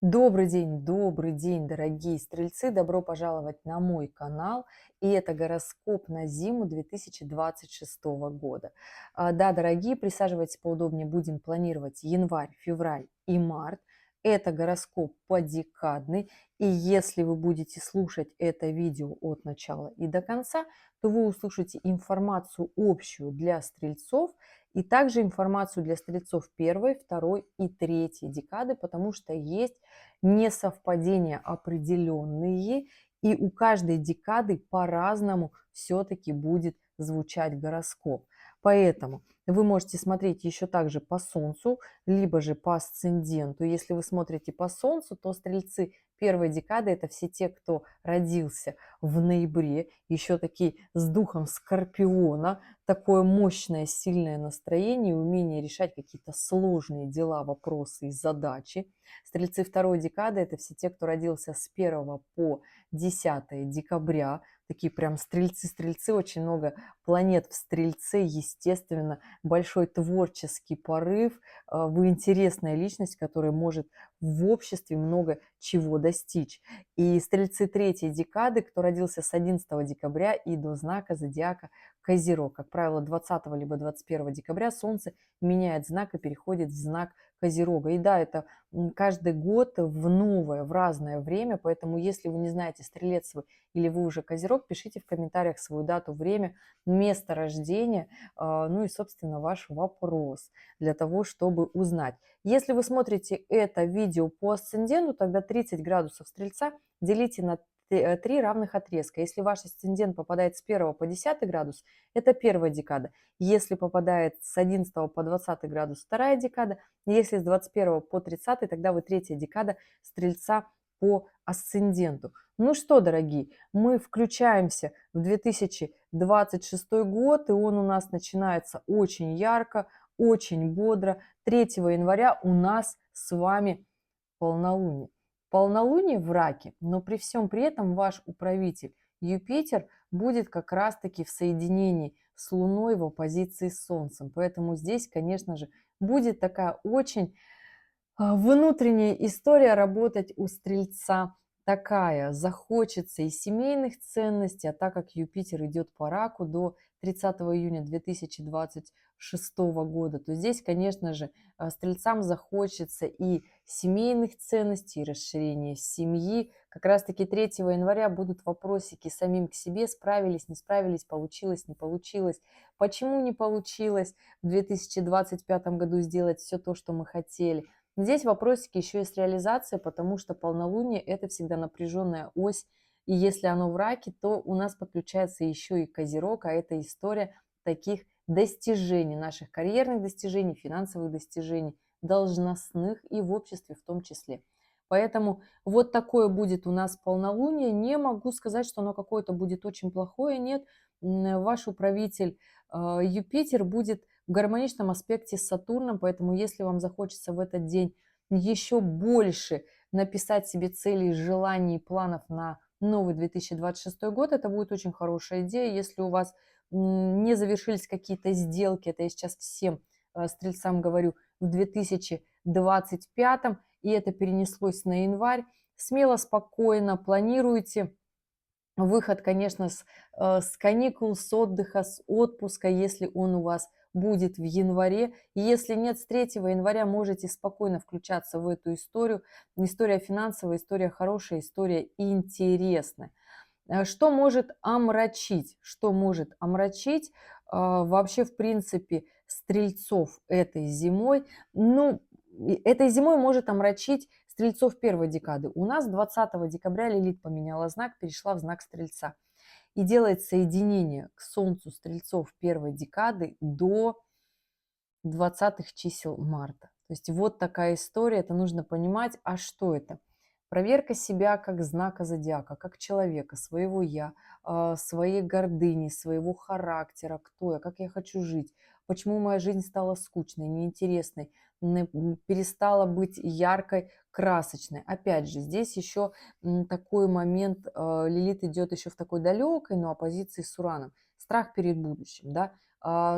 Добрый день, дорогие стрельцы! Добро пожаловать на мой канал. И это гороскоп на зиму 2026 года. Да, дорогие, присаживайтесь поудобнее. Будем планировать январь, февраль и март. Это гороскоп подекадный. И если вы будете слушать это видео от начала и до конца, то вы услышите информацию общую для стрельцов и также информацию для стрельцов первой, второй и третьей декады, потому что есть несовпадения определенные, и у каждой декады по-разному все-таки будет звучать гороскоп. Поэтому вы можете смотреть еще также по Солнцу, либо же по асценденту. Если вы смотрите по Солнцу, то стрельцы первой декады – это все те, кто родился в ноябре, еще такие с духом Скорпиона, такое мощное, сильное настроение, умение решать какие-то сложные дела, вопросы и задачи. Стрельцы второй декады – это все те, кто родился с 1 по 10 декабря. Такие прям стрельцы-стрельцы, очень много планет в стрельце, естественно, большой творческий порыв. Вы интересная личность, которая может в обществе много чего достичь. И стрельцы третьей декады, кто родился с 11 декабря и до знака зодиака Козерог. Как правило, 20 либо 21 декабря Солнце меняет знак и переходит в знак Козерога. И да, это каждый год в новое, в разное время, поэтому если вы не знаете, стрелец вы или вы уже Козерог, пишите в комментариях свою дату, время, место рождения, ну и, собственно, ваш вопрос для того, чтобы узнать. Если вы смотрите это видео по асценденту, тогда 30 градусов Стрельца делите на 3 равных отрезка. Если ваш асцендент попадает с 1 по 10 градус, это первая декада. Если попадает с 11 по 20 градус, вторая декада. Если с 21 по 30, тогда вы третья декада Стрельца по асценденту. Ну что, дорогие, мы включаемся в 2026 год, и он у нас начинается очень ярко, очень бодро. 3 января у нас с вами полнолуние. Полнолуние в раке, но при всем при этом ваш управитель Юпитер будет как раз-таки в соединении с Луной в оппозиции с Солнцем. Поэтому здесь, конечно же, будет такая очень внутренняя история работать у Стрельца такая. Захочется и семейных ценностей, а так как Юпитер идет по раку до 30 июня 2026 года, то здесь, конечно же, Стрельцам захочется и семейных ценностей, и расширения семьи. Как раз-таки 3 января будут вопросики самим к себе: справились, не справились, получилось, не получилось, почему не получилось в 2025 году сделать все то, что мы хотели. Здесь вопросики еще и с реализацией, потому что полнолуние – это всегда напряженная ось, и если оно в раке, то у нас подключается еще и Козерог, а это история таких достижений, наших карьерных достижений, финансовых достижений, должностных и в обществе в том числе. Поэтому вот такое будет у нас полнолуние. Не могу сказать, что оно какое-то будет очень плохое, нет. Ваш управитель Юпитер будет в гармоничном аспекте с Сатурном, поэтому если вам захочется в этот день еще больше написать себе целей, желаний, планов на новый 2026 год, это будет очень хорошая идея. Если у вас не завершились какие-то сделки, это я сейчас всем стрельцам говорю, в 2025, и это перенеслось на январь, смело, спокойно планируйте выход, конечно, с каникул, с отдыха, с отпуска, если он у вас будет в январе. И если нет, с 3 января можете спокойно включаться в эту историю. История финансовая, история хорошая, история интересная. Что может омрачить? Что может омрачить вообще, в принципе, стрельцов этой зимой? Ну, этой зимой может омрачить стрельцов первой декады. У нас 20 декабря Лилит поменяла знак, перешла в знак стрельца. И делает соединение к Солнцу стрельцов первой декады до 20 чисел марта. То есть вот такая история, это нужно понимать. А что это? Проверка себя как знака зодиака, как человека, своего я, своей гордыни, своего характера, кто я, как я хочу жить, почему моя жизнь стала скучной, неинтересной, перестала быть яркой, красочной. Опять же, здесь еще такой момент, Лилит идет еще в такой далекой, но оппозиции с Ураном. Страх перед будущим, да,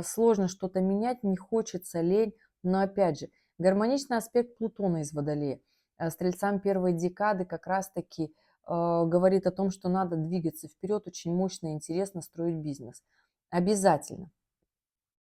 сложно что-то менять, не хочется, лень, но опять же, гармоничный аспект Плутона из Водолея. Стрельцам первой декады как раз-таки говорит о том, что надо двигаться вперед, очень мощно и интересно строить бизнес. Обязательно.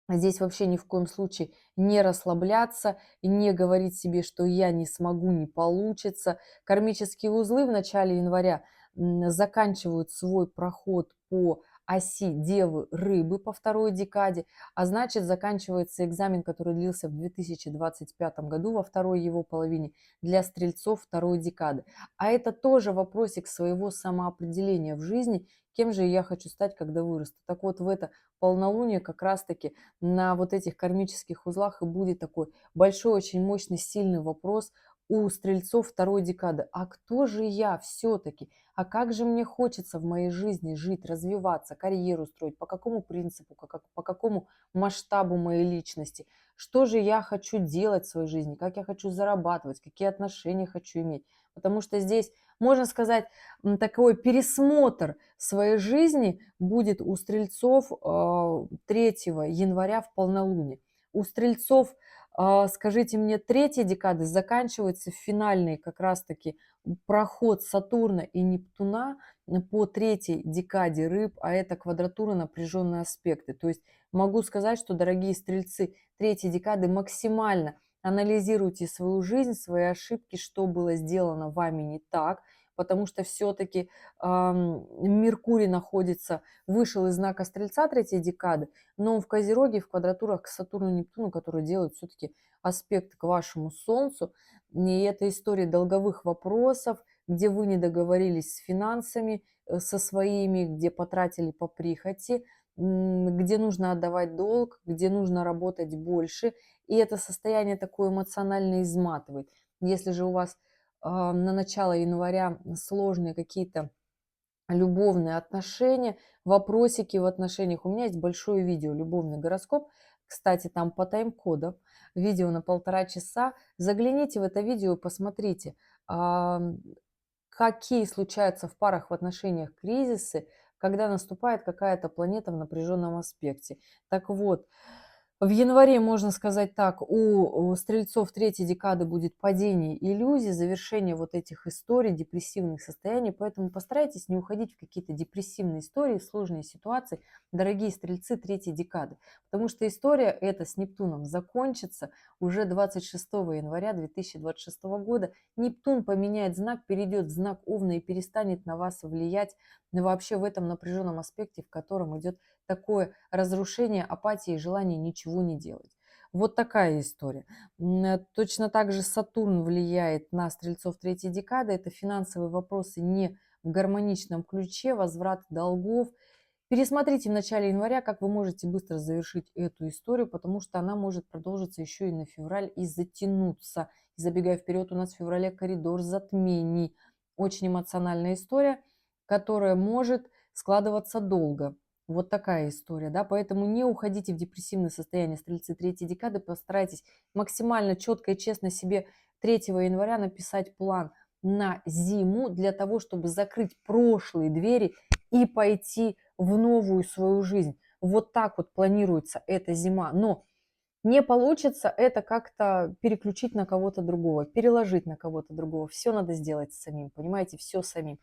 Здесь вообще ни в коем случае не расслабляться, не говорить себе, что я не смогу, не получится. Кармические узлы в начале января заканчивают свой проход по оси Девы Рыбы по второй декаде, а значит заканчивается экзамен, который длился в 2025 году во второй его половине для стрельцов второй декады. А это тоже вопросик своего самоопределения в жизни, кем же я хочу стать, когда вырасту. Так вот, в это полнолуние как раз-таки на вот этих кармических узлах и будет такой большой, очень мощный, сильный вопрос у стрельцов второй декады. А кто же я все-таки? А как же мне хочется в моей жизни жить, развиваться, карьеру строить? По какому принципу, по какому масштабу моей личности? Что же я хочу делать в своей жизни? Как я хочу зарабатывать? Какие отношения хочу иметь? Потому что здесь, можно сказать, такой пересмотр своей жизни будет у стрельцов 3 января в полнолуние. У стрельцов, скажите мне, 3 декады заканчивается финальный как раз-таки проход Сатурна и Нептуна по 3 декаде рыб, а это квадратура, напряженные аспекты. То есть могу сказать, что, дорогие стрельцы, 3 декады максимально анализируйте свою жизнь, свои ошибки, что было сделано вами не так, потому что все-таки Меркурий находится, вышел из знака Стрельца 3 декады, но он в Козероге, в квадратурах к Сатурну и Нептуну, которые делают все-таки аспект к вашему Солнцу. И это история долговых вопросов, где вы не договорились с финансами, со своими, где потратили по прихоти, где нужно отдавать долг, где нужно работать больше. И это состояние такое эмоционально изматывает. Если же у вас на начало января сложные какие-то любовные отношения, вопросики в отношениях. У меня есть большое видео «Любовный гороскоп». Кстати, там по тайм-кодам, видео на 1,5 часа. Загляните в это видео и посмотрите, какие случаются в парах в отношениях кризисы, когда наступает какая-то планета в напряженном аспекте. Так вот, в январе, можно сказать так, у стрельцов 3 декады будет падение иллюзий, завершение вот этих историй, депрессивных состояний, поэтому постарайтесь не уходить в какие-то депрессивные истории, сложные ситуации, дорогие стрельцы 3 декады, потому что история эта с Нептуном закончится уже 26 января 2026 года. Нептун поменяет знак, перейдет в знак Овна и перестанет на вас влиять вообще в этом напряженном аспекте, в котором идет такое разрушение, апатия и желание ничего не делать. Вот такая история. Точно так же Сатурн влияет на стрельцов 3 декады. Это финансовые вопросы не в гармоничном ключе, возврат долгов. Пересмотрите в начале января, как вы можете быстро завершить эту историю, потому что она может продолжиться еще и на февраль и затянуться. И забегая вперед, у нас в феврале коридор затмений. Очень эмоциональная история, которая может складываться долго. Вот такая история, да, поэтому не уходите в депрессивное состояние, стрельцы 3 декады, постарайтесь максимально четко и честно себе 3 января написать план на зиму для того, чтобы закрыть прошлые двери и пойти в новую свою жизнь. Вот так вот планируется эта зима, но не получится это как-то переключить на кого-то другого, переложить на кого-то другого. Все надо сделать самим, понимаете, все самим.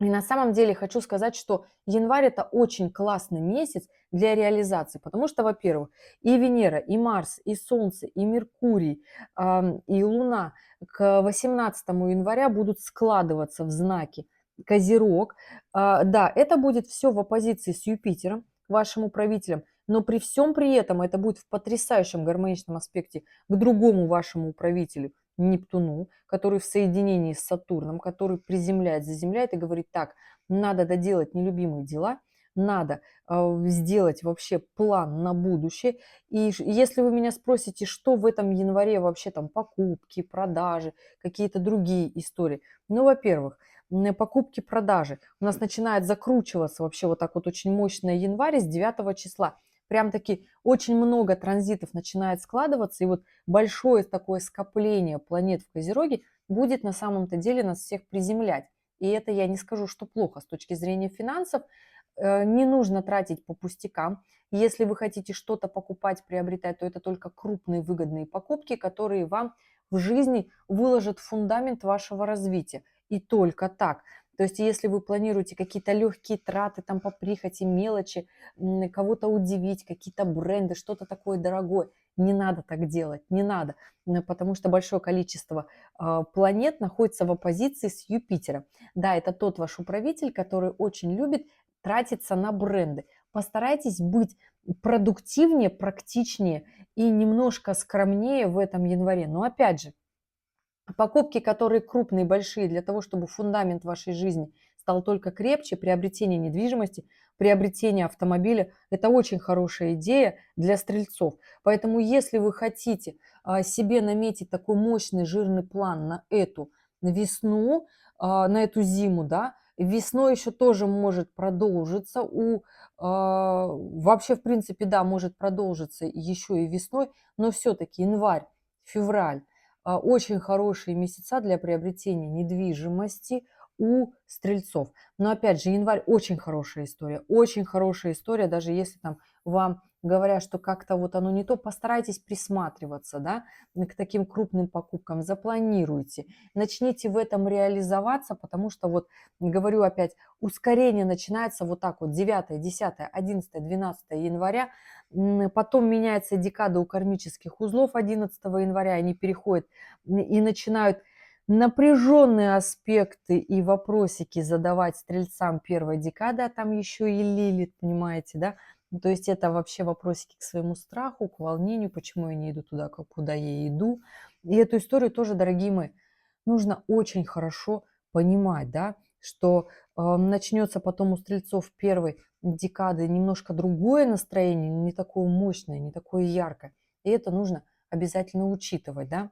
И на самом деле хочу сказать, что январь это очень классный месяц для реализации, потому что, во-первых, и Венера, и Марс, и Солнце, и Меркурий, и Луна к 18 января будут складываться в знаке Козерог. Да, это будет все в оппозиции с Юпитером, вашим управителем, но при всем при этом это будет в потрясающем гармоничном аспекте к другому вашему управителю, Нептуну, который в соединении с Сатурном, который приземляет, заземляет и говорит: так, надо доделать нелюбимые дела, надо сделать вообще план на будущее. И если вы меня спросите, что в этом январе вообще там покупки, продажи, какие-то другие истории. Ну, во-первых, покупки, продажи. У нас начинает закручиваться вообще вот так вот очень мощно январь с 9 числа. Прям таки очень много транзитов начинает складываться, и вот большое такое скопление планет в Козероге будет на самом-то деле нас всех приземлять. И это я не скажу, что плохо с точки зрения финансов. Не нужно тратить по пустякам. Если вы хотите что-то покупать, приобретать, то это только крупные выгодные покупки, которые вам в жизни выложат фундамент вашего развития. И только так. То есть если вы планируете какие-то легкие траты там по прихоти, мелочи, кого-то удивить, какие-то бренды, что-то такое дорогое, не надо так делать, не надо, потому что большое количество планет находится в оппозиции с Юпитером. Да, это тот ваш управитель, который очень любит тратиться на бренды. Постарайтесь быть продуктивнее, практичнее и немножко скромнее в этом январе. Но опять же, покупки, которые крупные, большие, для того, чтобы фундамент вашей жизни стал только крепче, приобретение недвижимости, приобретение автомобиля – это очень хорошая идея для стрельцов. Поэтому если вы хотите себе наметить такой мощный, жирный план на эту весну, на эту зиму, да, весной еще тоже может продолжиться, вообще, в принципе, да, может продолжиться еще и весной, но все-таки январь, февраль, очень хорошие месяца для приобретения недвижимости у стрельцов. Но опять же, январь очень хорошая история, даже если там вам говорят, что как-то вот оно не то, постарайтесь присматриваться, да, к таким крупным покупкам, запланируйте, начните в этом реализоваться, потому что вот, говорю опять, ускорение начинается вот так вот 9, 10, 11, 12 января, потом меняется декада у кармических узлов 11 января, они переходят и начинают напряженные аспекты и вопросики задавать стрельцам первой декады, а там еще и Лилит, понимаете, да? То есть это вообще вопросики к своему страху, к волнению, почему я не иду туда, куда я иду. И эту историю тоже, дорогие мои, нужно очень хорошо понимать, да, что начнется потом у стрельцов первой декады немножко другое настроение, не такое мощное, не такое яркое. И это нужно обязательно учитывать, да.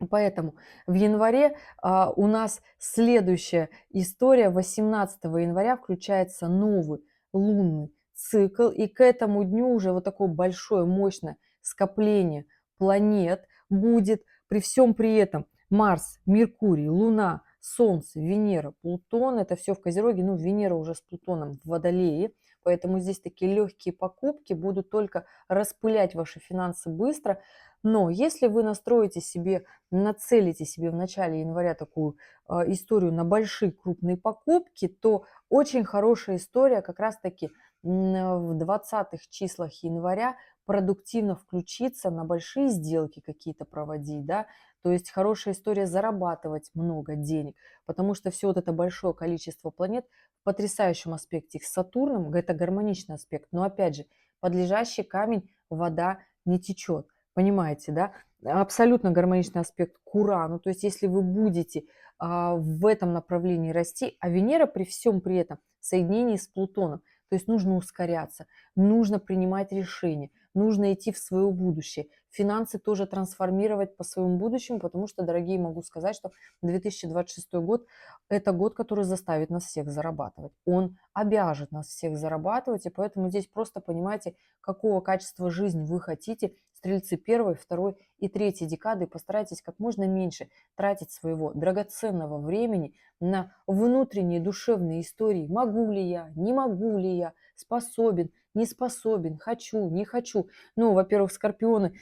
Поэтому в январе у нас следующая история. 18 января включается новый лунный цикл. И к этому дню уже вот такое большое, мощное скопление планет будет. При всем при этом Марс, Меркурий, Луна, Солнце, Венера, Плутон. Это все в Козероге. Ну, Венера уже с Плутоном в Водолее. Поэтому здесь такие легкие покупки будут только распылять ваши финансы быстро. Но если вы настроите себе, нацелите себе в начале января такую историю на большие крупные покупки, то очень хорошая история как раз-таки в 20-х числах января продуктивно включиться, на большие сделки какие-то проводить, да, то есть хорошая история зарабатывать много денег, потому что все вот это большое количество планет в потрясающем аспекте с Сатурном, это гармоничный аспект, но опять же, подлежащий камень вода не течет. Понимаете, да? Абсолютно гармоничный аспект к Урану. То есть если вы будете в этом направлении расти, а Венера при всем при этом в соединении с Плутоном, то есть нужно ускоряться, нужно принимать решения, нужно идти в свое будущее. Финансы тоже трансформировать по своему будущему, потому что, дорогие, могу сказать, что 2026 год – это год, который заставит нас всех зарабатывать. Он обяжет нас всех зарабатывать, и поэтому здесь просто понимаете, какого качества жизни вы хотите, стрельцы первой, второй и третьей декады, и постарайтесь как можно меньше тратить своего драгоценного времени на внутренние душевные истории. Могу ли я, не могу ли я, способен, не способен, хочу, не хочу. Ну, во-первых, скорпионы,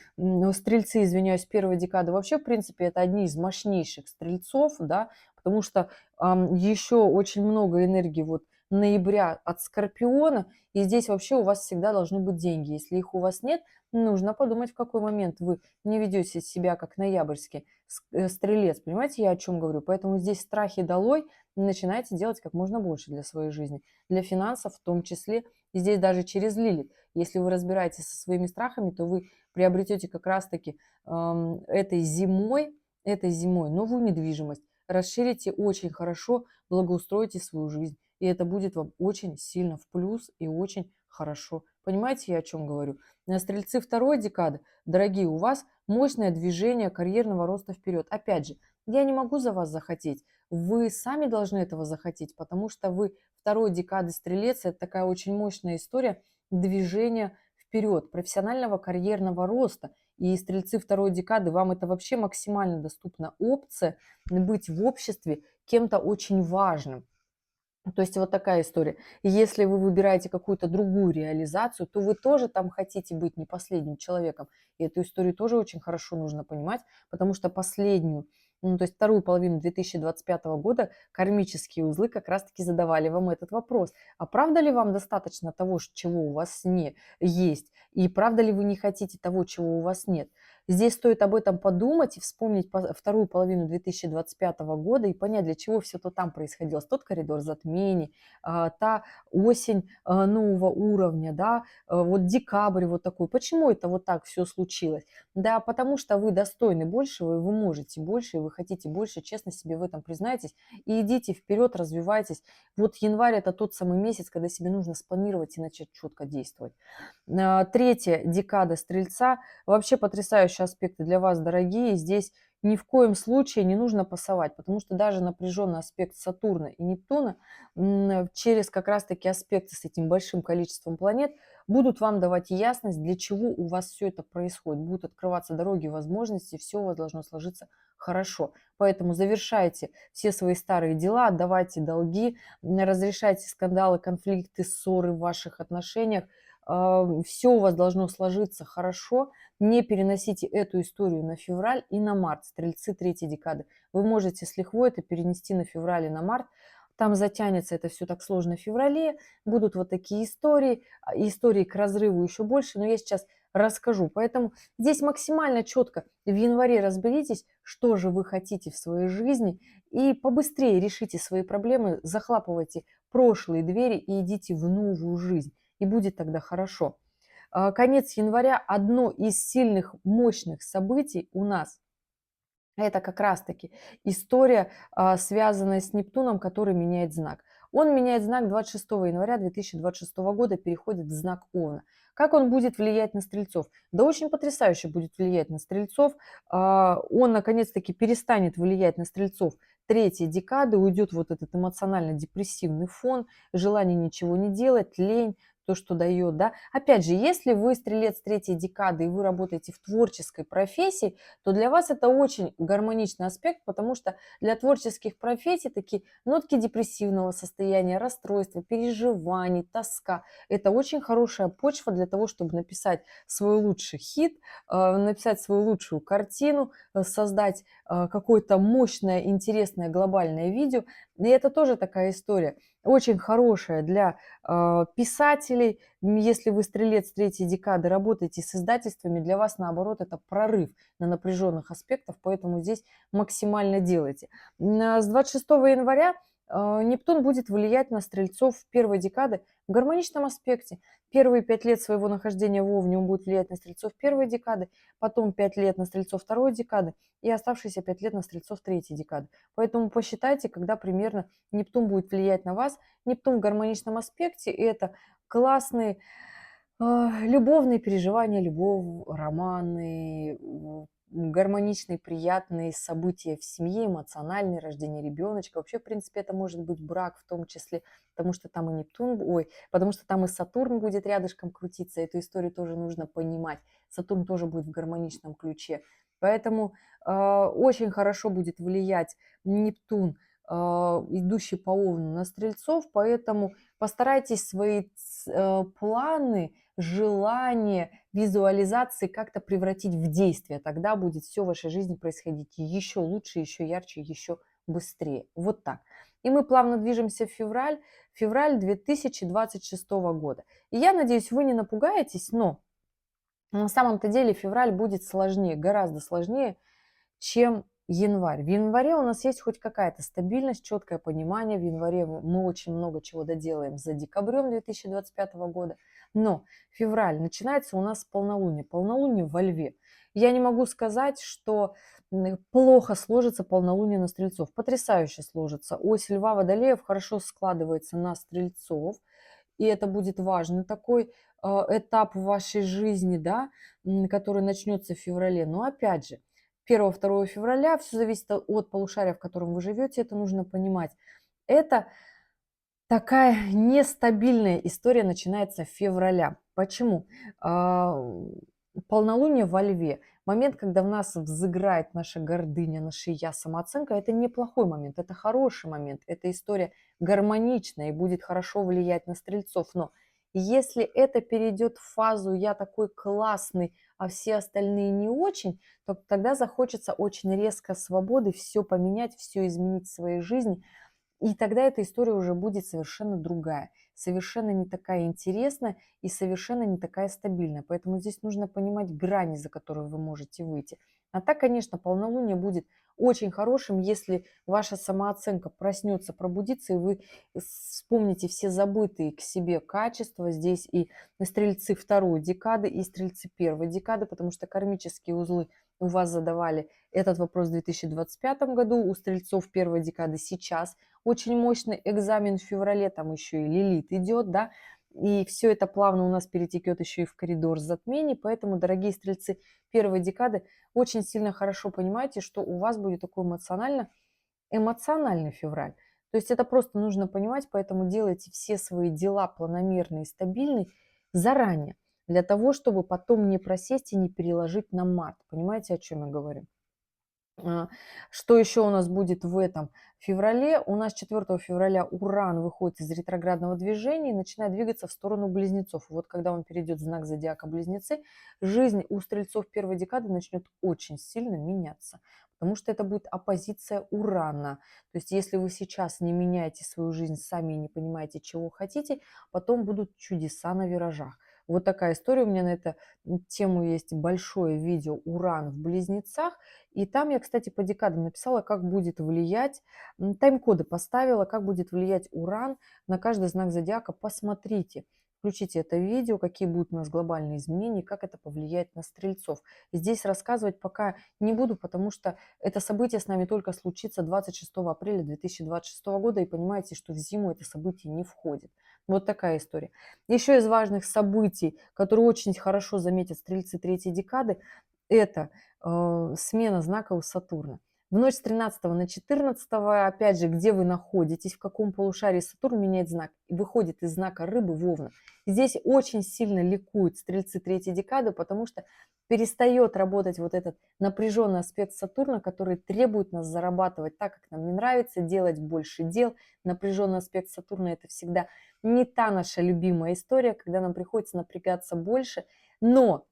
стрельцы, извиняюсь, первой декады вообще, в принципе, это одни из мощнейших стрельцов, да, потому что еще очень много энергии вот ноября от скорпиона, и здесь вообще у вас всегда должны быть деньги. Если их у вас нет, нужно подумать, в какой момент вы не ведете себя как ноябрьский стрелец. Понимаете, я о чем говорю? Поэтому здесь страхи долой, начинайте делать как можно больше для своей жизни, для финансов в том числе. И здесь даже через Лилит. Если вы разбираетесь со своими страхами, то вы приобретете как раз-таки этой зимой новую недвижимость, расширите очень хорошо, благоустроите свою жизнь. И это будет вам очень сильно в плюс и очень хорошо. Понимаете, я о чем говорю? Стрельцы второй декады, дорогие, у вас мощное движение карьерного роста вперед. Опять же, я не могу за вас захотеть. Вы сами должны этого захотеть, потому что вы второй декады стрелец. Это такая очень мощная история движения вперед, профессионального карьерного роста. И стрельцы второй декады, вам это вообще максимально доступна опция быть в обществе кем-то очень важным. То есть вот такая история. И если вы выбираете какую-то другую реализацию, то вы тоже там хотите быть не последним человеком. И эту историю тоже очень хорошо нужно понимать, потому что последнюю, ну, то есть вторую половину 2025 года кармические узлы как раз-таки задавали вам этот вопрос. А правда ли вам достаточно того, чего у вас не есть? И правда ли вы не хотите того, чего у вас нет? Здесь стоит об этом подумать и вспомнить вторую половину 2025 года и понять, для чего все то там происходило. Тот коридор затмений, та осень нового уровня, да, вот декабрь вот такой. Почему это вот так все случилось? Да, потому что вы достойны большего, и вы можете больше, и вы хотите больше, честно себе в этом признайтесь, и идите вперед, развивайтесь. Вот январь – это тот самый месяц, когда себе нужно спланировать и начать четко действовать. Третья декада Стрельца. Вообще потрясающие аспекты для вас, дорогие. Здесь ни в коем случае не нужно пасовать, потому что даже напряженный аспект Сатурна и Нептуна через как раз-таки аспекты с этим большим количеством планет будут вам давать ясность, для чего у вас все это происходит. Будут открываться дороги, возможности, все у вас должно сложиться хорошо. Поэтому завершайте все свои старые дела, отдавайте долги, разрешайте скандалы, конфликты, ссоры в ваших отношениях. Все у вас должно сложиться хорошо. Не переносите эту историю на февраль и на март, стрельцы третьей декады. Вы можете с лихвой это перенести на февраль и на март. Там затянется это все так сложно в феврале, будут вот такие истории, истории к разрыву еще больше, но я сейчас расскажу. Поэтому здесь максимально четко в январе разберитесь, что же вы хотите в своей жизни, и побыстрее решите свои проблемы, захлапывайте прошлые двери и идите в новую жизнь, и будет тогда хорошо. Конец января – одно из сильных, мощных событий у нас. Это как раз-таки история, связанная с Нептуном, который меняет знак. Он меняет знак 26 января 2026 года, переходит в знак Овна. Как он будет влиять на стрельцов? Да очень потрясающе будет влиять на стрельцов. Он, наконец-таки, перестанет влиять на стрельцов третьей декады, уйдет вот этот эмоционально-депрессивный фон, желание ничего не делать, лень, то, что дает, да. Опять же, если вы стрелец третьей декады и вы работаете в творческой профессии, то для вас это очень гармоничный аспект, потому что для творческих профессий такие нотки депрессивного состояния, расстройства, переживаний, тоска – это очень хорошая почва для того, чтобы написать свой лучший хит, написать свою лучшую картину, создать какое-то мощное, интересное глобальное видео. И это тоже такая история, очень хорошая для писателей. Если вы стрелец третьей декады, работаете с издательствами, для вас, наоборот, это прорыв на напряженных аспектах, поэтому здесь максимально делайте. С 26 января Нептун будет влиять на стрельцов первой декады в гармоничном аспекте. Первые 5 лет своего нахождения в Овне он будет влиять на стрельцов первой декады, потом 5 лет на стрельцов второй декады и оставшиеся 5 лет на стрельцов третьей декады. Поэтому посчитайте, когда примерно Нептун будет влиять на вас. Нептун в гармоничном аспекте – это классные любовные переживания, любовь, романы, гармоничные, приятные события в семье, эмоциональные, рождение ребеночка. Вообще, в принципе, это может быть брак в том числе, потому что там и Нептун, ой, потому что там и Сатурн будет рядышком крутиться. Эту историю тоже нужно понимать. Сатурн тоже будет в гармоничном ключе. Поэтому очень хорошо будет влиять Нептун, идущий по Овну, на стрельцов. Поэтому постарайтесь свои планы, желание, визуализации как-то превратить в действие. Тогда будет все в вашей жизни происходить еще лучше, еще ярче, еще быстрее. Вот так. И мы плавно движемся в февраль 2026 года. И я надеюсь, вы не напугаетесь, но на самом-то деле февраль будет сложнее, гораздо сложнее, чем январь. В январе у нас есть хоть какая-то стабильность, четкое понимание. В январе мы очень много чего доделаем за декабрем 2025 года. Но февраль начинается у нас с полнолуния. Полнолуние во Льве. Я не могу сказать, что плохо сложится полнолуние на стрельцов. Потрясающе сложится. Ось Льва Водолеев хорошо складывается на стрельцов. И это будет важный такой этап в вашей жизни, да, который начнется в феврале. Но опять же, 1-2 февраля, все зависит от полушария, в котором вы живете, это нужно понимать. Это такая нестабильная история начинается с февраля. Почему? Полнолуние во Льве. Момент, когда в нас взыграет наша гордыня, наше я, самооценка, это неплохой момент, это хороший момент, эта история гармоничная и будет хорошо влиять на стрельцов. Но если это перейдет в фазу «я такой классный, а все остальные не очень», то тогда захочется очень резко свободы, все поменять, все изменить в своей жизни. И тогда эта история уже будет совершенно другая, совершенно не такая интересная и совершенно не такая стабильная. Поэтому здесь нужно понимать грани, за которые вы можете выйти. А так, конечно, полнолуние будет очень хорошим, если ваша самооценка проснется, пробудится, и вы вспомните все забытые к себе качества. Здесь и стрельцы второй декады, и стрельцы первой декады, потому что кармические узлы у вас задавали этот вопрос в 2025 году, у стрельцов первой декады сейчас очень мощный экзамен в феврале, там еще и Лилит идет, да, и все это плавно у нас перетекет еще и в коридор затмений, поэтому, дорогие стрельцы первой декады, очень сильно хорошо понимайте, что у вас будет такой эмоциональный февраль. То есть это просто нужно понимать, поэтому делайте все свои дела планомерные и стабильные заранее, для того, чтобы потом не просесть и не переложить на март. Понимаете, о чем я говорю? А, Что еще у нас будет в этом феврале? У нас 4 февраля Уран выходит из ретроградного движения и начинает двигаться в сторону Близнецов. И вот когда он перейдет в знак зодиака Близнецы, жизнь у стрельцов первой декады начнет очень сильно меняться, потому что это будет оппозиция Урана. То есть если вы сейчас не меняете свою жизнь сами и не понимаете, чего хотите, потом будут чудеса на виражах. Вот такая история. У меня на эту тему есть большое видео «Уран в Близнецах». И там я, кстати, по декадам написала, как будет влиять, тайм-коды поставила, как будет влиять Уран на каждый знак зодиака. Посмотрите, включите это видео, какие будут у нас глобальные изменения, как это повлияет на стрельцов. Здесь рассказывать пока не буду, потому что это событие с нами только случится 26 апреля 2026 года, и понимаете, что в зиму это событие не входит. Вот такая история. Еще из важных событий, которые очень хорошо заметят стрельцы третьей декады, это смена знака у Сатурна. В ночь с 13 на 14, опять же, где вы находитесь, в каком полушарии Сатурн меняет знак, и выходит из знака Рыбы в Овна. Здесь очень сильно ликуют стрельцы третьей декады, потому что перестает работать вот этот напряженный аспект Сатурна, который требует нас зарабатывать так, как нам не нравится, делать больше дел. Напряженный аспект Сатурна – это всегда не та наша любимая история, когда нам приходится напрягаться больше, но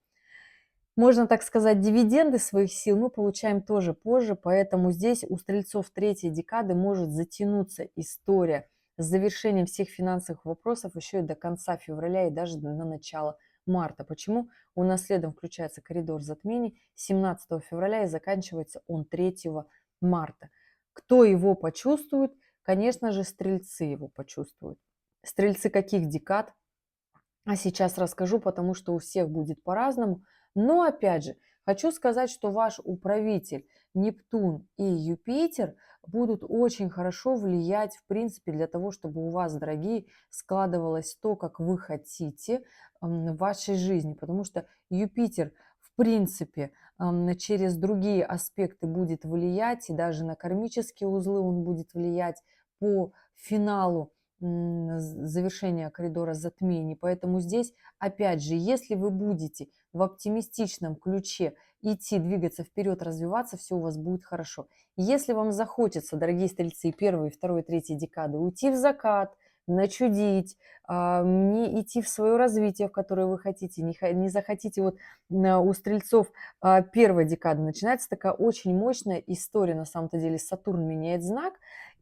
можно так сказать, дивиденды своих сил мы получаем тоже позже, поэтому здесь у стрельцов третьей декады может затянуться история с завершением всех финансовых вопросов еще и до конца февраля и даже на начало марта. Почему? У нас следом включается коридор затмений 17 февраля и заканчивается он 3 марта. Кто его почувствует? Конечно же, стрельцы его почувствуют. Стрельцы каких декад? А сейчас расскажу, потому что у всех будет по-разному. Но опять же, хочу сказать, что ваш управитель Нептун и Юпитер будут очень хорошо влиять, в принципе, для того, чтобы у вас, дорогие, складывалось то, как вы хотите в вашей жизни. Потому что Юпитер, в принципе, через другие аспекты будет влиять, и даже на кармические узлы он будет влиять по финалу завершения коридора затмений. Поэтому здесь, опять же, если вы будете в оптимистичном ключе идти, двигаться вперед, развиваться, все у вас будет хорошо. Если вам захочется, дорогие стрельцы, первой, второй, третьей декады, уйти в закат, начудить, не идти в свое развитие, в которое вы хотите, не захотите, вот у стрельцов первой декады начинается такая очень мощная история, на самом-то деле Сатурн меняет знак,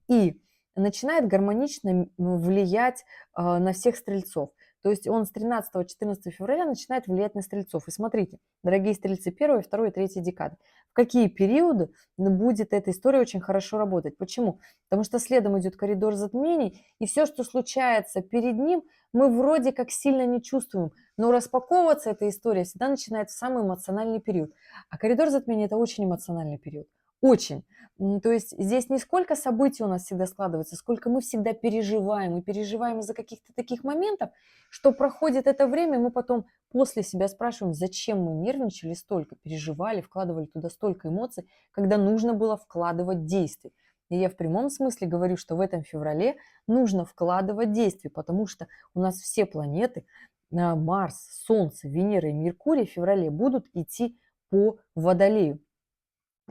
и начинает гармонично влиять на всех стрельцов. То есть он с 13-14 февраля начинает влиять на стрельцов. И смотрите, дорогие стрельцы первой, второй и третьей декады, в какие периоды будет эта история очень хорошо работать. Почему? Потому что следом идет коридор затмений, и все, что случается перед ним, мы вроде как сильно не чувствуем. Но распаковываться эта история всегда начинает в самый эмоциональный период. А коридор затмений – это очень эмоциональный период. Очень. То есть здесь не сколько событий у нас всегда складывается, сколько мы всегда переживаем. И переживаем из-за каких-то таких моментов, что проходит это время, и мы потом после себя спрашиваем, зачем мы нервничали столько, переживали, вкладывали туда столько эмоций, когда нужно было вкладывать действия. И я в прямом смысле говорю, что в этом феврале нужно вкладывать действия, потому что у нас все планеты, Марс, Солнце, Венера и Меркурий в феврале будут идти по Водолею.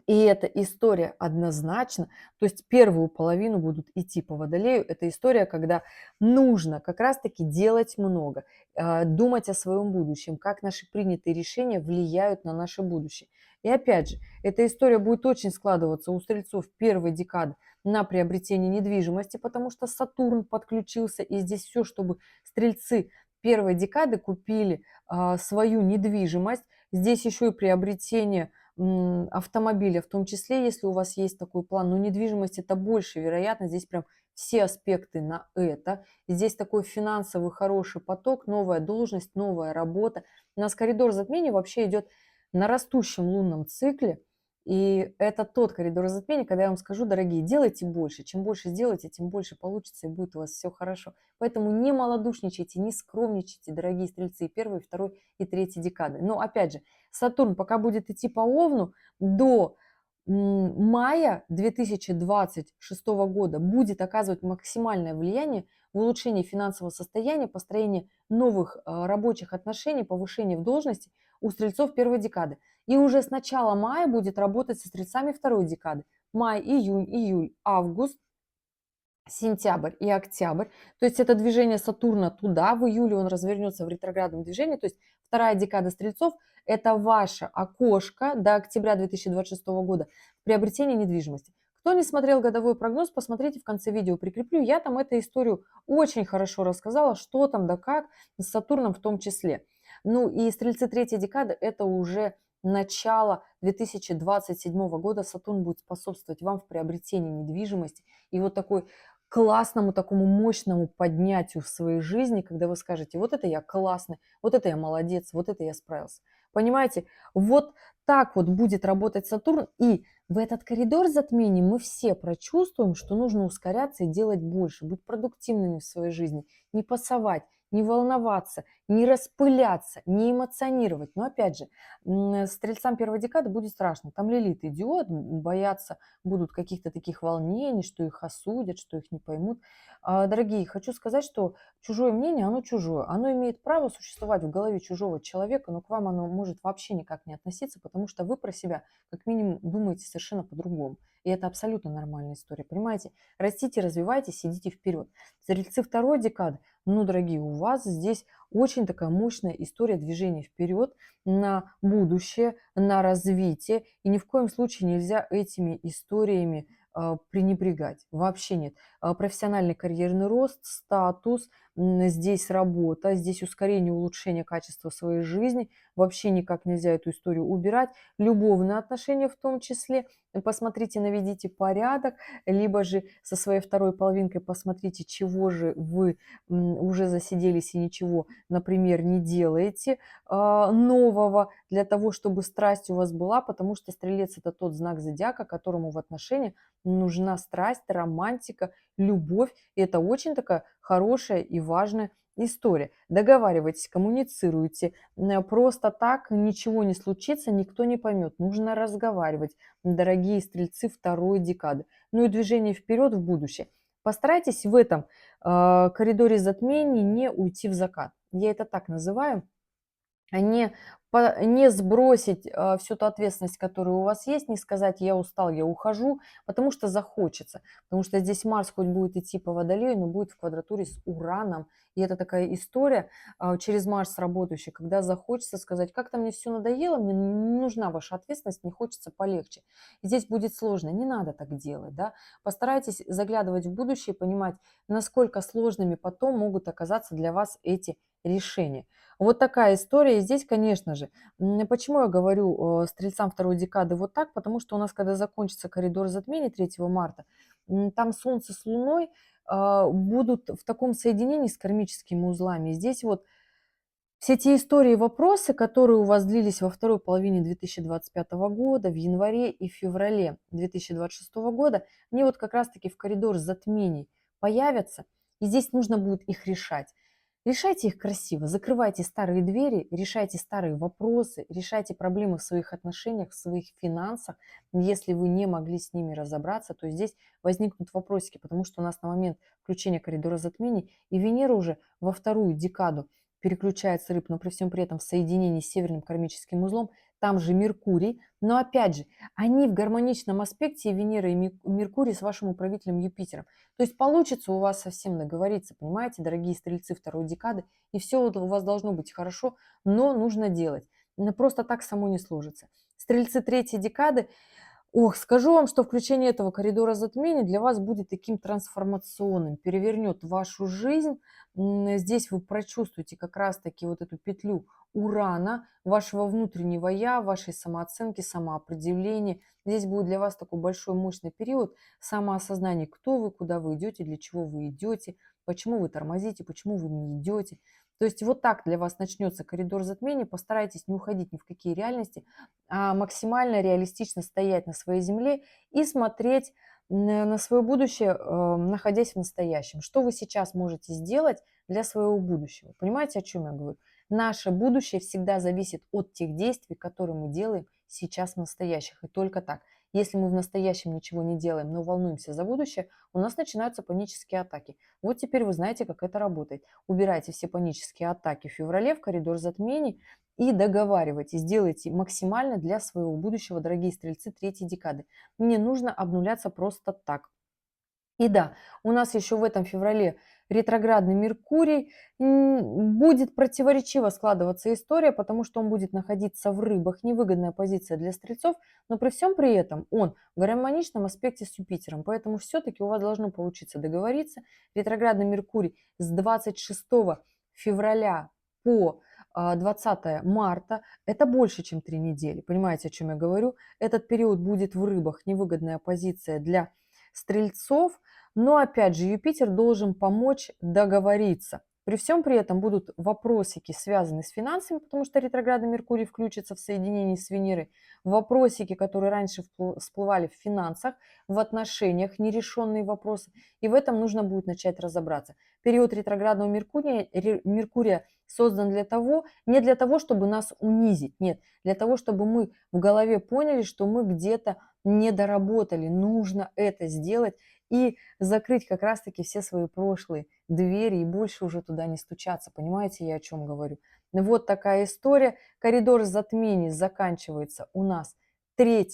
И эта история однозначно, то есть первую половину будут идти по Водолею. Это история, когда нужно как раз-таки делать много, думать о своем будущем, как наши принятые решения влияют на наше будущее. И опять же, эта история будет очень складываться у стрельцов первой декады на приобретение недвижимости, потому что Сатурн подключился, и здесь все, чтобы стрельцы первой декады купили свою недвижимость. Здесь еще и приобретение автомобиля, в том числе, если у вас есть такой план. Но недвижимость это больше вероятно, здесь прям все аспекты на это. Здесь такой финансовый хороший поток, новая должность, новая работа. У нас коридор затмений вообще идет на растущем лунном цикле. И это тот коридор затмений, когда я вам скажу, дорогие, делайте больше. Чем больше сделаете, тем больше получится и будет у вас все хорошо. Поэтому не малодушничайте, не скромничайте, дорогие стрельцы, и первой, и второй, и третьей декады. Но опять же, Сатурн пока будет идти по Овну до мая 2026 года будет оказывать максимальное влияние в улучшении финансового состояния, построении новых рабочих отношений, повышении в должности у стрельцов первой декады. И уже с начала мая будет работать со стрельцами второй декады. Май, июнь, июль, август, сентябрь и октябрь. То есть это движение Сатурна туда, в июле он развернется в ретроградном движении. То есть вторая декада стрельцов – это ваше окошко до октября 2026 года приобретения недвижимости. Кто не смотрел годовой прогноз, посмотрите в конце видео, прикреплю. Я там эту историю очень хорошо рассказала, что там да как, с Сатурном в том числе. Ну и стрельцы третьей декады – это уже начало 2027 года. Сатурн будет способствовать вам в приобретении недвижимости. И вот такой классному, такому мощному поднятию в своей жизни, когда вы скажете, вот это я классный, вот это я молодец, вот это я справился. Понимаете, вот так вот будет работать Сатурн, и в этот коридор затмений мы все прочувствуем, что нужно ускоряться и делать больше, быть продуктивными в своей жизни, не пасовать, не волноваться, не распыляться, не эмоционировать. Но опять же, стрельцам первой декады будет страшно. Там Лилит идет, боятся будут каких-то таких волнений, что их осудят, что их не поймут. Дорогие, хочу сказать, что чужое мнение, оно чужое. Оно имеет право существовать в голове чужого человека, но к вам оно может вообще никак не относиться, потому что вы про себя как минимум думаете совершенно по-другому. И это абсолютно нормальная история, понимаете? Растите, развивайтесь, идите вперед. Стрельцы второй декады, ну, дорогие, у вас здесь очень такая мощная история движения вперед на будущее, на развитие. И ни в коем случае нельзя этими историями пренебрегать. Вообще нет. Профессиональный карьерный рост, статус, здесь работа, здесь ускорение, улучшение качества своей жизни. Вообще никак нельзя эту историю убирать. Любовные отношения в том числе. Посмотрите, наведите порядок, либо же со своей второй половинкой посмотрите, чего же вы уже засиделись и ничего, например, не делаете нового для того, чтобы страсть у вас была, потому что стрелец – это тот знак зодиака, которому в отношениях нужна страсть, романтика, любовь. И это очень такая хорошая и важная история. Договаривайтесь, коммуницируйте. Просто так ничего не случится, никто не поймет. Нужно разговаривать, дорогие стрельцы второй декады. Ну и движение вперед в будущее. Постарайтесь в этом коридоре затмений не уйти в закат. Я это так называю. Не, не сбросить всю ту ответственность, которая у вас есть, не сказать «я устал, я ухожу», потому что захочется. Потому что здесь Марс хоть будет идти по Водолею, но будет в квадратуре с Ураном. И это такая история через Марс работающая, когда захочется сказать «как-то мне все надоело, мне не нужна ваша ответственность, мне хочется полегче». И здесь будет сложно, не надо так делать. Да? Постарайтесь заглядывать в будущее, понимать, насколько сложными потом могут оказаться для вас эти решения. Вот такая история. И здесь, конечно же, почему я говорю стрельцам второй декады вот так, потому что у нас, когда закончится коридор затмений 3 марта, там Солнце с Луной будут в таком соединении с кармическими узлами. И здесь вот все те истории и вопросы, которые у вас длились во второй половине 2025 года, в январе и феврале 2026 года, они вот как раз-таки в коридор затмений появятся, и здесь нужно будет их решать. Решайте их красиво, закрывайте старые двери, решайте старые вопросы, решайте проблемы в своих отношениях, в своих финансах. Если вы не могли с ними разобраться, то здесь возникнут вопросики, потому что у нас на момент включения коридора затмений и Венера уже во вторую декаду переключается рыб, но при всем при этом в соединении с северным кармическим узлом там же Меркурий, но опять же, они в гармоничном аспекте Венера и Меркурий с вашим управителем Юпитером. То есть получится у вас совсем договориться, понимаете, дорогие стрельцы второй декады, и все у вас должно быть хорошо, но нужно делать. Просто так само не сложится. Стрельцы третьей декады, ох, скажу вам, что включение этого коридора затмений для вас будет таким трансформационным, перевернет вашу жизнь. Здесь вы прочувствуете как раз-таки вот эту петлю Урана, вашего внутреннего я, вашей самооценки, самоопределения. Здесь будет для вас такой большой мощный период самоосознания, кто вы, куда вы идете, для чего вы идете, почему вы тормозите, почему вы не идете. То есть вот так для вас начнется коридор затмений. Постарайтесь не уходить ни в какие реальности, а максимально реалистично стоять на своей земле и смотреть на свое будущее, находясь в настоящем. Что вы сейчас можете сделать для своего будущего? Понимаете, о чем я говорю? Наше будущее всегда зависит от тех действий, которые мы делаем сейчас в настоящих. И только так. Если мы в настоящем ничего не делаем, но волнуемся за будущее, у нас начинаются панические атаки. Вот теперь вы знаете, как это работает. Убирайте все панические атаки в феврале в коридор затмений и договаривайтесь, делайте максимально для своего будущего, дорогие стрельцы третьей декады. Не нужно обнуляться просто так. И да, у нас еще в этом феврале ретроградный Меркурий. Будет противоречиво складываться история, потому что он будет находиться в рыбах. Невыгодная позиция для стрельцов, но при всем при этом он в гармоничном аспекте с Юпитером. Поэтому все-таки у вас должно получиться договориться. Ретроградный Меркурий с 26 февраля по 20 марта. Это больше, чем 3 недели. Понимаете, о чем я говорю? Этот период будет в рыбах. Невыгодная позиция для стрельцов. Но опять же, Юпитер должен помочь договориться. При всем при этом будут вопросики, связанные с финансами, потому что ретроградный Меркурий включится в соединении с Венерой. Вопросики, которые раньше всплывали в финансах, в отношениях, нерешенные вопросы. И в этом нужно будет начать разобраться. Период ретроградного Меркурия создан для того, не для того, чтобы нас унизить, нет, для того, чтобы мы в голове поняли, что мы где-то не доработали, нужно это сделать и закрыть как раз-таки все свои прошлые двери и больше уже туда не стучаться. Понимаете, я о чем говорю? Вот такая история. Коридор затмений заканчивается у нас 3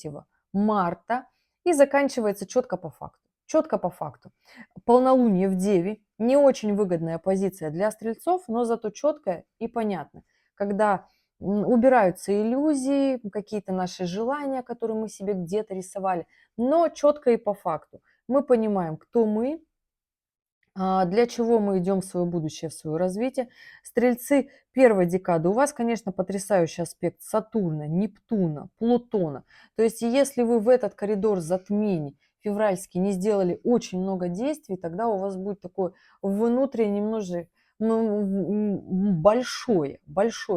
марта и заканчивается четко по факту. Четко по факту. Полнолуние в Деве. Не очень выгодная позиция для стрельцов, но зато четкая и понятная. Когда убираются иллюзии, какие-то наши желания, которые мы себе где-то рисовали, но четко и по факту. Мы понимаем, кто мы, для чего мы идем в свое будущее, в свое развитие. Стрельцы первой декады, у вас, конечно, потрясающий аспект Сатурна, Нептуна, Плутона. То есть если вы в этот коридор затмений февральский не сделали очень много действий, тогда у вас будет такое внутреннее немножко большое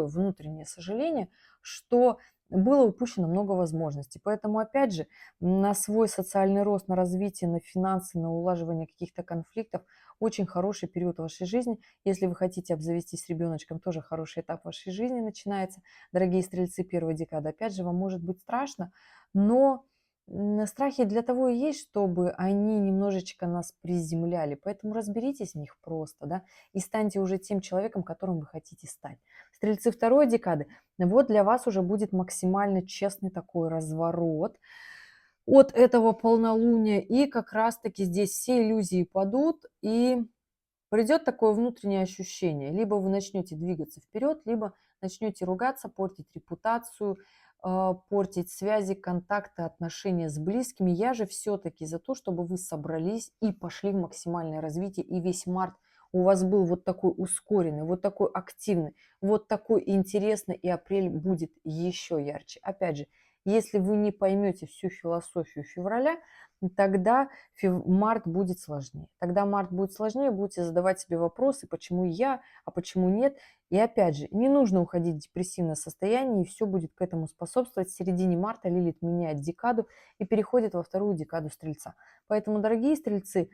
внутреннее сожаление, что было упущено много возможностей. Поэтому, опять же, на свой социальный рост, на развитие, на финансы, на улаживание каких-то конфликтов очень хороший период в вашей жизни. Если вы хотите обзавестись ребеночком, тоже хороший этап вашей жизни начинается. Дорогие стрельцы первой декады, опять же, вам может быть страшно, но страхи для того и есть, чтобы они немножечко нас приземляли. Поэтому разберитесь в них просто, да, и станьте уже тем человеком, которым вы хотите стать. Стрельцы второй декады, вот для вас уже будет максимально честный такой разворот от этого полнолуния. И как раз-таки здесь все иллюзии падут, и придет такое внутреннее ощущение. Либо вы начнете двигаться вперед, либо начнете ругаться, портить репутацию, портить связи, контакты, отношения с близкими. Я же все-таки за то, чтобы вы собрались и пошли в максимальное развитие. И весь март у вас был вот такой ускоренный, вот такой активный, вот такой интересный, и апрель будет еще ярче. Опять же, если вы не поймете всю философию февраля, тогда март будет сложнее. Тогда март будет сложнее, будете задавать себе вопросы, почему я, а почему нет. И опять же, не нужно уходить в депрессивное состояние, и все будет к этому способствовать. В середине марта Лилит меняет декаду и переходит во вторую декаду Стрельца. Поэтому, дорогие стрельцы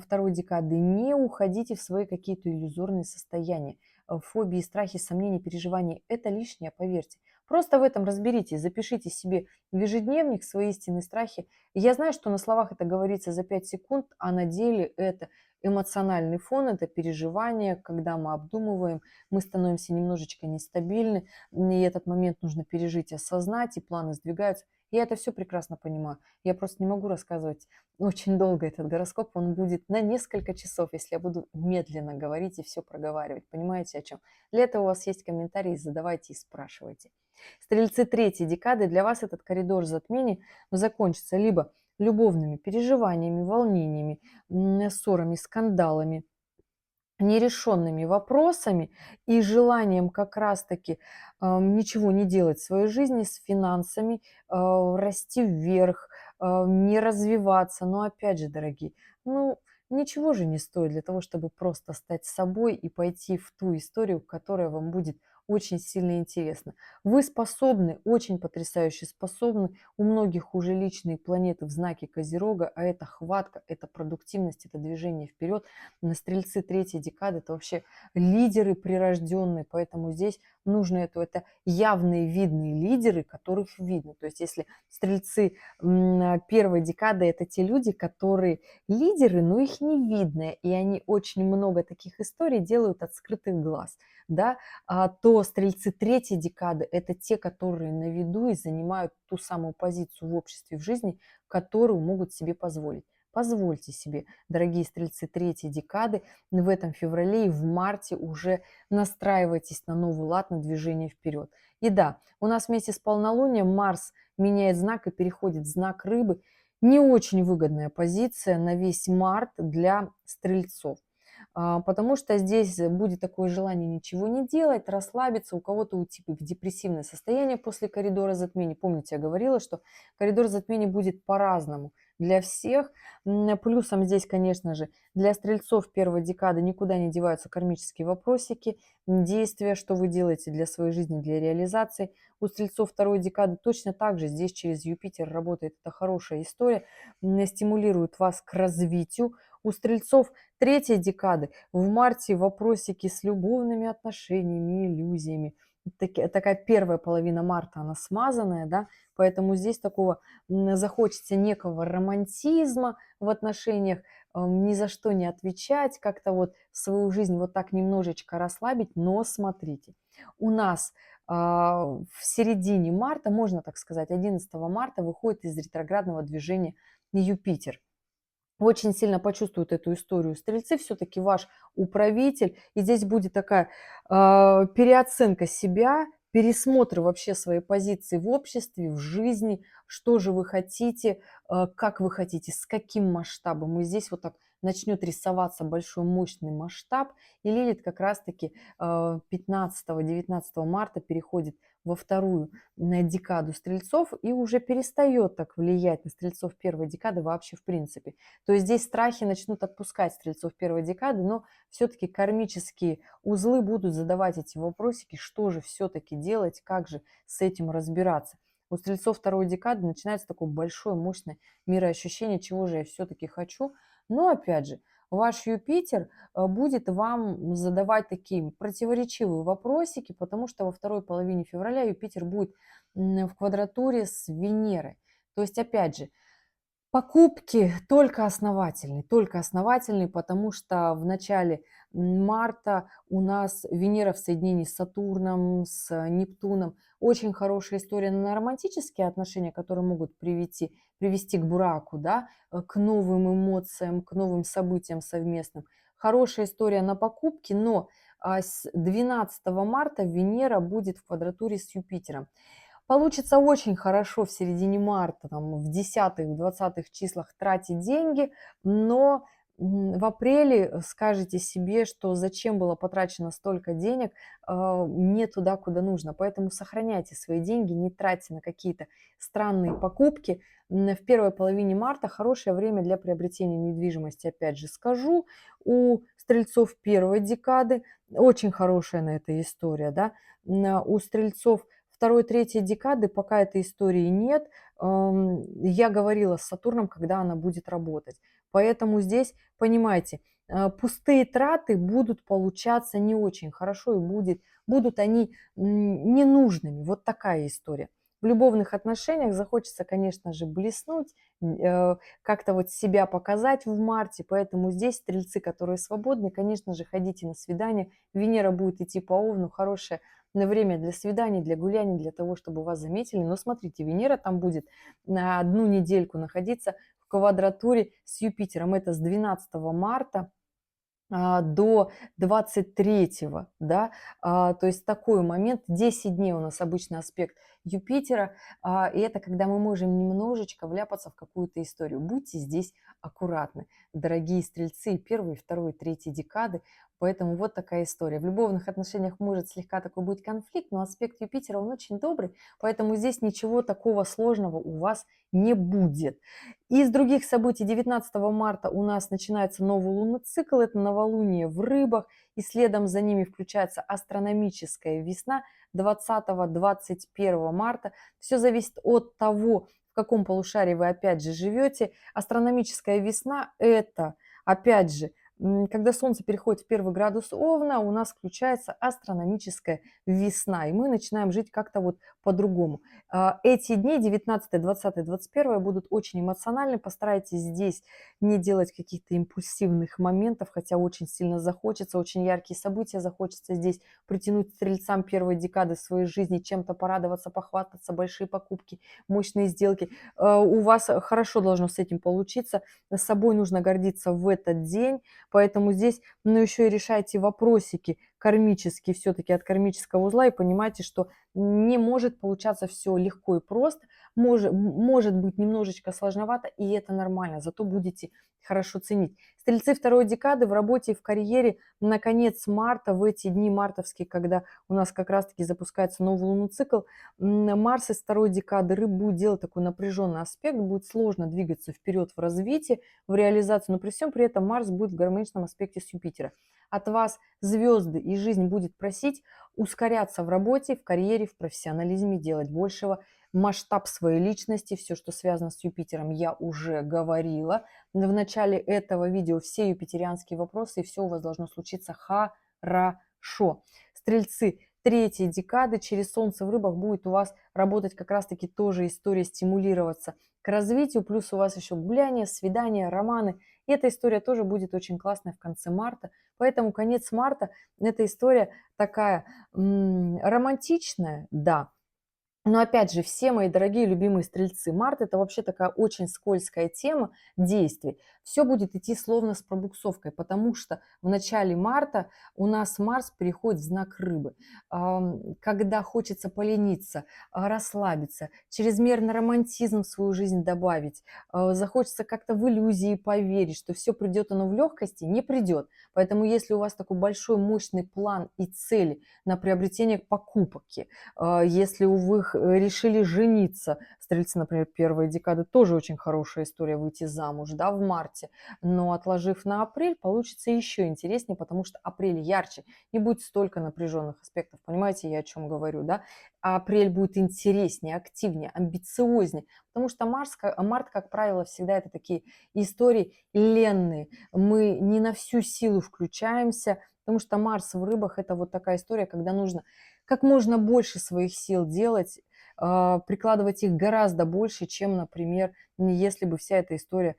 второй декады, не уходите в свои какие-то иллюзорные состояния. Фобии, страхи, сомнения, переживания – это лишнее, поверьте. Просто в этом разберитесь, запишите себе в ежедневник свои истинные страхи. И я знаю, что на словах это говорится за 5 секунд, а на деле это эмоциональный фон, это переживание, когда мы обдумываем, мы становимся немножечко нестабильны, и этот момент нужно пережить, осознать, и планы сдвигаются. Я это все прекрасно понимаю. Я просто не могу рассказывать очень долго этот гороскоп, он будет на несколько часов, если я буду медленно говорить и все проговаривать. Понимаете, о чем? Для этого у вас есть комментарии, задавайте и спрашивайте. Стрельцы третьей декады, для вас этот коридор затмений закончится либо любовными переживаниями, волнениями, ссорами, скандалами, нерешенными вопросами и желанием как раз-таки ничего не делать в своей жизни с финансами, расти вверх, не развиваться. Но опять же, дорогие, ну ничего же не стоит для того, чтобы просто стать собой и пойти в ту историю, которая вам будет очень сильно интересна. Вы способны, очень потрясающе способны. У многих уже личные планеты в знаке Козерога, а это хватка, это продуктивность, это движение вперед. На стрельцы третьей декады это вообще лидеры прирожденные, поэтому здесь нужно это явные видные лидеры, которых видно. То есть если стрельцы первой декады это те люди, которые лидеры, но их не видно, и они очень много таких историй делают от скрытых глаз, да, то стрельцы третьей декады это те, которые на виду и занимают ту самую позицию в обществе, в жизни, которую могут себе позволить. Позвольте себе, дорогие стрельцы третьей декады, в этом феврале и в марте уже настраивайтесь на новый лад, на движение вперед. И да, у нас вместе с полнолунием Марс меняет знак и переходит в знак рыбы. Не очень выгодная позиция на весь март для стрельцов. Потому что здесь будет такое желание ничего не делать, расслабиться, у кого-то уйти в депрессивное состояние после коридора затмений. Помните, я говорила, что коридор затмений будет по-разному для всех. Плюсом здесь, конечно же, для стрельцов первой декады никуда не деваются кармические вопросики, действия, что вы делаете для своей жизни, для реализации. У стрельцов второй декады точно так же здесь через Юпитер работает. Это хорошая история, стимулирует вас к развитию. У стрельцов третьей декады в марте вопросики с любовными отношениями, иллюзиями. Такая первая половина марта, она смазанная, да, поэтому здесь такого захочется некого романтизма в отношениях, ни за что не отвечать, как-то вот свою жизнь вот так немножечко расслабить, но смотрите, у нас в середине марта, можно так сказать, 11 марта выходит из ретроградного движения Юпитер. Очень сильно почувствуют эту историю стрельцы, все-таки ваш управитель. И здесь будет такая переоценка себя, пересмотр вообще своей позиции в обществе, в жизни, что же вы хотите, как вы хотите, с каким масштабом. И здесь вот так начнет рисоваться большой мощный масштаб. И Лилит как раз-таки 15-19 марта переходит во вторую на декаду стрельцов и уже перестает так влиять на стрельцов первой декады вообще в принципе. То есть здесь страхи начнут отпускать стрельцов первой декады, но все-таки кармические узлы будут задавать эти вопросики, что же все-таки делать, как же с этим разбираться. У стрельцов второй декады начинается такое большое, мощное мироощущение, чего же я все-таки хочу. Но опять же, ваш Юпитер будет вам задавать такие противоречивые вопросики, потому что во второй половине февраля Юпитер будет в квадратуре с Венерой. То есть, опять же, покупки только основательные, потому что в начале марта у нас Венера в соединении с Сатурном, с Нептуном. Очень хорошая история на романтические отношения, которые могут привести к браку, да, к новым эмоциям, к новым событиям совместным. Хорошая история на покупки, но с 12 марта Венера будет в квадратуре с Юпитером. Получится очень хорошо в середине марта, там, в 10-20 числах тратить деньги, но в апреле скажете себе, что зачем было потрачено столько денег не туда, куда нужно. Поэтому сохраняйте свои деньги, не тратьте на какие-то странные покупки. В первой половине марта хорошее время для приобретения недвижимости, опять же скажу. У стрельцов первой декады очень хорошая на это история, да. У стрельцов второй, третьей декады пока этой истории нет. Я говорила с Сатурном, когда она будет работать. Поэтому здесь, понимаете, пустые траты будут получаться не очень хорошо и будут они ненужными. Вот такая история. В любовных отношениях захочется, конечно же, блеснуть, как-то вот себя показать в марте, поэтому здесь стрельцы, которые свободны, конечно же, ходите на свидание. Венера будет идти по Овну, хорошее время для свиданий, для гуляний, для того, чтобы вас заметили. Но смотрите, Венера там будет на одну недельку находиться в квадратуре с Юпитером. Это с 12 марта до 23-го, да, то есть такой момент, 10 дней у нас обычно аспект Юпитера, и это когда мы можем немножечко вляпаться в какую-то историю. Будьте здесь аккуратны, дорогие стрельцы, первой, второй, третьей декады, поэтому вот такая история. В любовных отношениях может слегка такой быть конфликт, но аспект Юпитера, он очень добрый, поэтому здесь ничего такого сложного у вас не будет. Из других событий 19 марта у нас начинается новый лунный цикл, это новолуние в рыбах, и следом за ними включается астрономическая весна 20-21 марта. Все зависит от того, в каком полушарии вы опять же живете. Астрономическая весна – это, опять же, когда Солнце переходит в 1 градус Овна, у нас включается астрономическая весна, и мы начинаем жить как-то вот по-другому. Эти дни, 19, 20, 21, будут очень эмоциональны. Постарайтесь здесь не делать каких-то импульсивных моментов, хотя очень сильно захочется, очень яркие события захочется здесь притянуть стрельцам первой декады своей жизни, чем-то порадоваться, похвастаться, большие покупки, мощные сделки. У вас хорошо должно с этим получиться. С собой нужно гордиться в этот день, поэтому здесь, ну, еще и решайте вопросики кармические все-таки от кармического узла и понимаете, что не может получаться все легко и просто, может быть немножечко сложновато, и это нормально, зато будете хорошо ценить. Стрельцы второй декады в работе и в карьере на конец марта, в эти дни мартовские, когда у нас как раз-таки запускается новый лунный цикл, Марс из второй декады рыб будет делать такой напряженный аспект, будет сложно двигаться вперед в развитии, в реализацию, но при всем при этом Марс будет в гармоничном аспекте с Юпитера. От вас звезды и жизнь будет просить ускоряться в работе, в карьере, в профессионализме, делать большего, масштаб своей личности, все, что связано с Юпитером, я уже говорила. В начале этого видео все юпитерианские вопросы, и все у вас должно случиться хорошо. Стрельцы, третьей декады через Солнце в рыбах будет у вас работать как раз-таки тоже история стимулироваться к развитию, плюс у вас еще гуляния, свидания, романы. И эта история тоже будет очень классная в конце марта. Поэтому конец марта – это история такая романтичная, да. Но опять же, все мои дорогие любимые стрельцы, март – это вообще такая очень скользкая тема действий. Все будет идти словно с пробуксовкой, потому что в начале марта у нас Марс переходит в знак рыбы. Когда хочется полениться, расслабиться, чрезмерно романтизм в свою жизнь добавить, захочется как-то в иллюзии поверить, что все придет оно в легкости, не придет. Поэтому если у вас такой большой мощный план и цели на приобретение покупки, если вы решили жениться, стрельцы, например, первой декады, тоже очень хорошая история выйти замуж, да, в марте, но отложив на апрель, получится еще интереснее, потому что апрель ярче, не будет столько напряженных аспектов, понимаете, я о чем говорю, да, а апрель будет интереснее, активнее, амбициознее, потому что март, как правило, всегда это такие истории ленные, мы не на всю силу включаемся, потому что Марс в рыбах – это вот такая история, когда нужно как можно больше своих сил делать, прикладывать их гораздо больше, чем, например, если бы вся эта история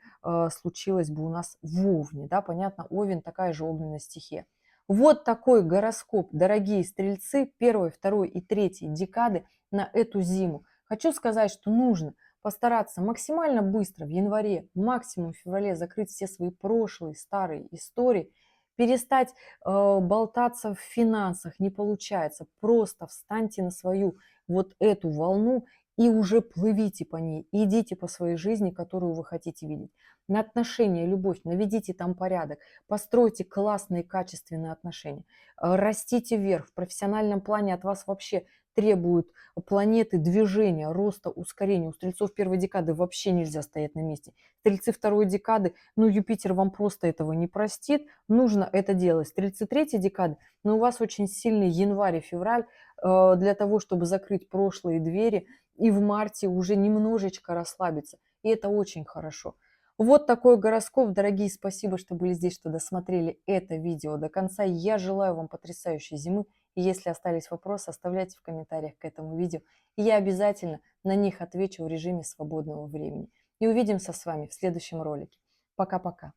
случилась бы у нас в Овне. Да? Понятно, Овен такая же огненная стихия. Вот такой гороскоп, дорогие стрельцы, первой, второй и третьей декады на эту зиму. Хочу сказать, что нужно постараться максимально быстро в январе, максимум в феврале закрыть все свои прошлые старые истории, перестать болтаться в финансах не получается. Просто встаньте на свою вот эту волну и уже плывите по ней. Идите по своей жизни, которую вы хотите видеть. На отношения, любовь, наведите там порядок. Постройте классные, качественные отношения. Растите вверх. В профессиональном плане от вас вообще требуют планеты движения, роста, ускорения. У стрельцов первой декады вообще нельзя стоять на месте. Стрельцы второй декады, ну, Юпитер вам просто этого не простит, нужно это делать. Стрельцы третьей декады, но у вас очень сильный январь и февраль, для того, чтобы закрыть прошлые двери и в марте уже немножечко расслабиться. И это очень хорошо. Вот такой гороскоп, дорогие, спасибо, что были здесь, что досмотрели это видео до конца. Я желаю вам потрясающей зимы. И если остались вопросы, оставляйте в комментариях к этому видео. И я обязательно на них отвечу в режиме свободного времени. И увидимся с вами в следующем ролике. Пока-пока.